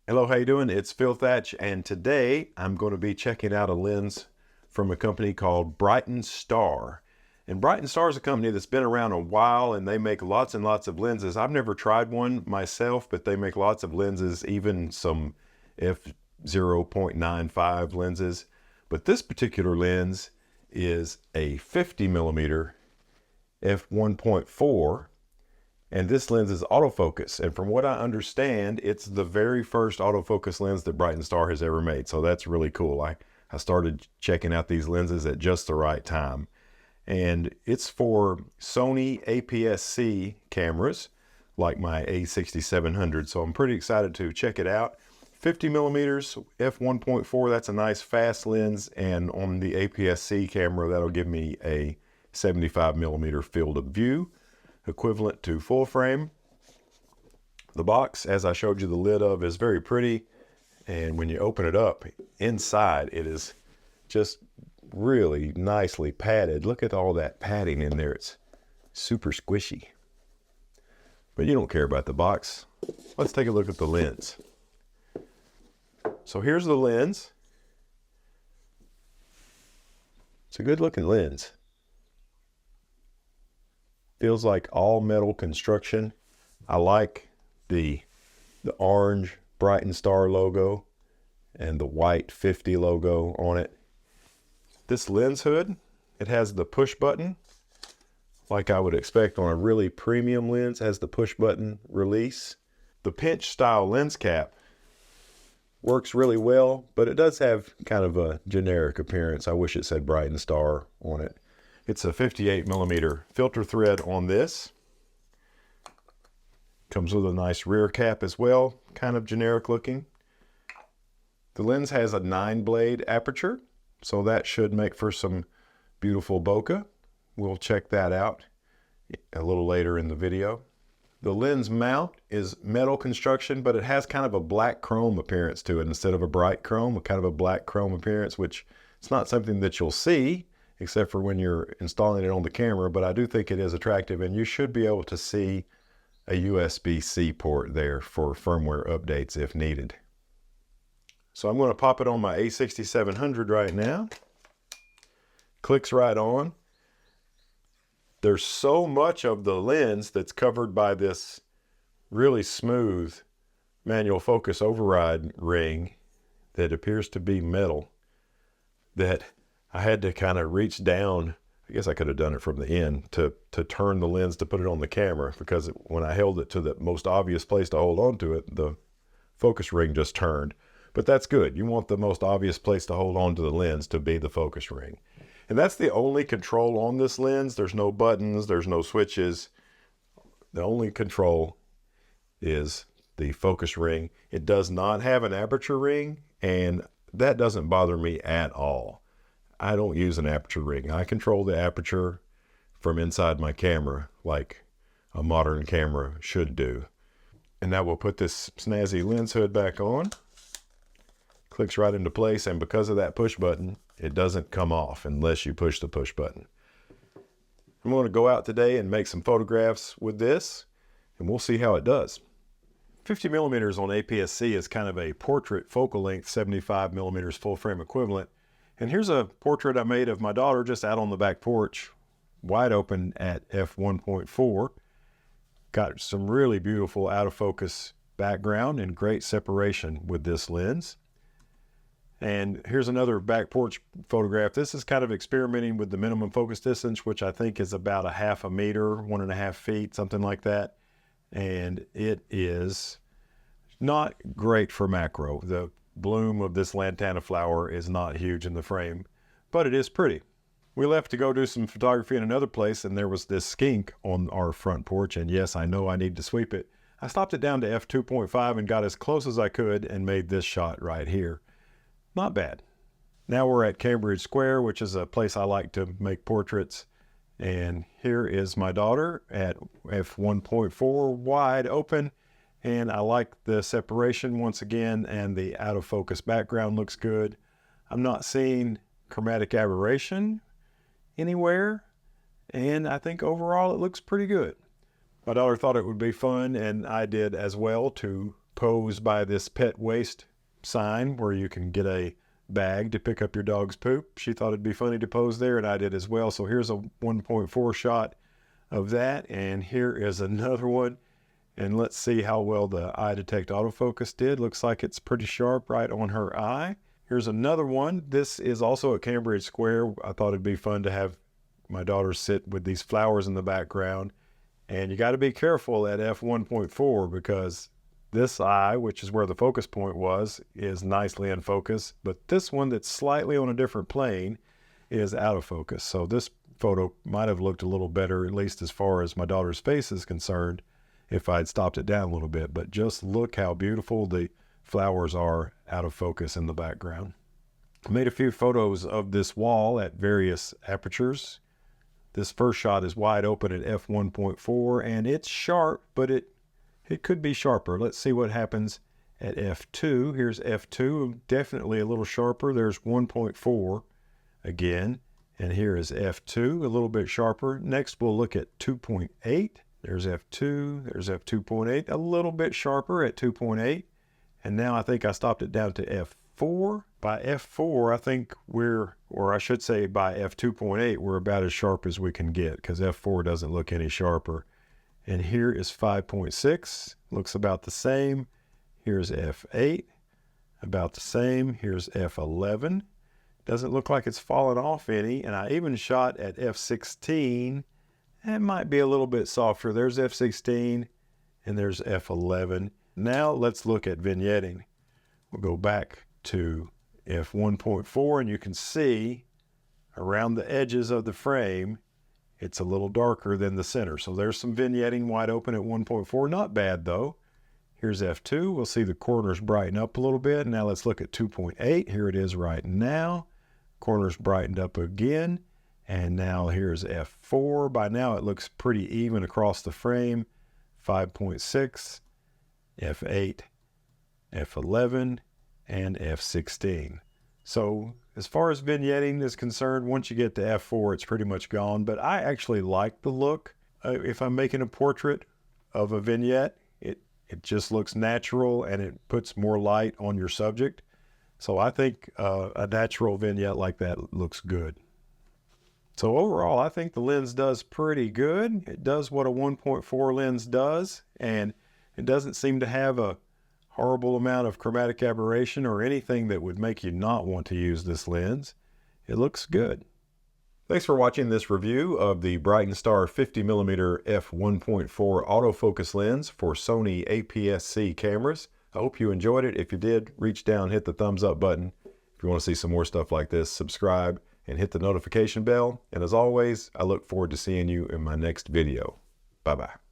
Hello, how you doing? It's Phil Thatch, and today I'm going to be checking out a lens from a company called Brightin Star. And Brightin Star is a company that's been around a while, and they make lots and lots of lenses. I've never tried one myself, but they make lots of lenses, even some f/0.95 lenses. But this particular lens is a 50 millimeter f1.4. And this lens is autofocus. And from what I understand, it's the very first autofocus lens that Brightin Star has ever made. So that's really cool. I started checking out these lenses at just the right time. And it's for Sony APS-C cameras, like my A6700. So I'm pretty excited to check it out. 50 millimeters, f1.4, that's a nice fast lens. And on the APS-C camera, that'll give me a 75 millimeter field of view, equivalent to full frame. The box, as I showed you the lid of, is very pretty, and when you open it up, inside it is just really nicely padded. Look at all that padding in there. It's super squishy. But you don't care about the box. Let's take a look at the lens. So here's the lens. It's a good looking lens. Feels like all metal construction. I like the orange Brightin Star logo and the white 50 logo on it. This lens hood, it has the push button, like I would expect on a really premium lens, has the push button release. The pinch style lens cap works really well, but it does have kind of a generic appearance. I wish it said Brightin Star on it. It's a 58 millimeter filter thread on this. Comes with a nice rear cap as well, kind of generic looking. The lens has a 9-blade aperture, so that should make for some beautiful bokeh. We'll check that out a little later in the video. The lens mount is metal construction, but it has kind of a black chrome appearance to it instead of a bright chrome, kind of a black chrome appearance, which it's not something that you'll see except for when you're installing it on the camera, but I do think it is attractive, and you should be able to see a USB-C port there for firmware updates if needed. So I'm going to pop it on my A6700 right now. Clicks right on. There's so much of the lens that's covered by this really smooth manual focus override ring that appears to be metal that I had to kind of reach down. I guess I could have done it from the end to turn the lens to put it on the camera, because when I held it to the most obvious place to hold on to it, the focus ring just turned. But that's good. You want the most obvious place to hold on to the lens to be the focus ring. And that's the only control on this lens. There's no buttons, there's no switches. The only control is the focus ring. It does not have an aperture ring, and that doesn't bother me at all. I don't use an aperture ring. I control the aperture from inside my camera like a modern camera should do. And that will put this snazzy lens hood back on. Clicks right into place, and because of that push button, it doesn't come off unless you push the push button. I'm going to go out today and make some photographs with this, and we'll see how it does. 50 millimeters on APS-C is kind of a portrait focal length, 75 millimeters full frame equivalent. And here's a portrait I made of my daughter just out on the back porch, wide open at f1.4. Got some really beautiful out of focus background and great separation with this lens. And here's another back porch photograph. This is kind of experimenting with the minimum focus distance, which I think is about a ½ meter, 1.5 feet, something like that. And it is not great for macro. The bloom of this lantana flower is not huge in the frame, but it is pretty. We left to go do some photography in another place, and there was this skink on our front porch, and yes, I know I need to sweep it. I stopped it down to f2.5 and got as close as I could and made this shot right here. Not bad. Now we're at Cambridge Square, which is a place I like to make portraits, and here is my daughter at f1.4 wide open. And I like the separation once again, and the out of focus background looks good. I'm not seeing chromatic aberration anywhere, and I think overall it looks pretty good. My daughter thought it would be fun, and I did as well, to pose by this pet waste sign where you can get a bag to pick up your dog's poop. She thought it'd be funny to pose there, and I did as well. So here's a 1.4 shot of that, and here is another one. And let's see how well the eye detect autofocus did. Looks like it's pretty sharp right on her eye. Here's another one. This is also at Cambridge Square. I thought it'd be fun to have my daughter sit with these flowers in the background. And you got to be careful at f1.4 because this eye, which is where the focus point was, is nicely in focus. But this one that's slightly on a different plane is out of focus. So this photo might have looked a little better, at least as far as my daughter's face is concerned, if I'd stopped it down a little bit. But just look how beautiful the flowers are out of focus in the background. I made a few photos of this wall at various apertures. This first shot is wide open at f1.4, and it's sharp, but it could be sharper. Let's see what happens at f2. Here's f2, definitely a little sharper. There's 1.4 again, and here is f2, a little bit sharper. Next, we'll look at 2.8. There's f2, there's f2.8, a little bit sharper at 2.8. And now I think I stopped it down to f4. By f4, I think or I should say by f2.8, we're about as sharp as we can get because f4 doesn't look any sharper. And here is 5.6, looks about the same. Here's f8, about the same. Here's f11. Doesn't look like it's fallen off any. And I even shot at f16. It might be a little bit softer. There's f16 and there's f11. Now let's look at vignetting. We'll go back to f1.4 and you can see around the edges of the frame, it's a little darker than the center. So there's some vignetting wide open at 1.4. Not bad though. Here's f2. We'll see the corners brighten up a little bit. Now let's look at 2.8. Here it is right now. Corners brightened up again. And now here's f4. By now it looks pretty even across the frame. 5.6, f8, f11, and f16. So as far as vignetting is concerned, once you get to f4, it's pretty much gone. But I actually like the look. If I'm making a portrait of a vignette, it just looks natural and it puts more light on your subject. So I think a natural vignette like that looks good. So overall, I think the lens does pretty good. It does what a 1.4 lens does, and it doesn't seem to have a horrible amount of chromatic aberration or anything that would make you not want to use this lens. It looks good. Thanks for watching this review of the Brightin Star 50mm f1.4 autofocus lens for Sony APS-C cameras. I hope you enjoyed it. If you did, reach down, hit the thumbs up button. If you want to see some more stuff like this, subscribe and hit the notification bell. And as always, I look forward to seeing you in my next video. Bye-bye.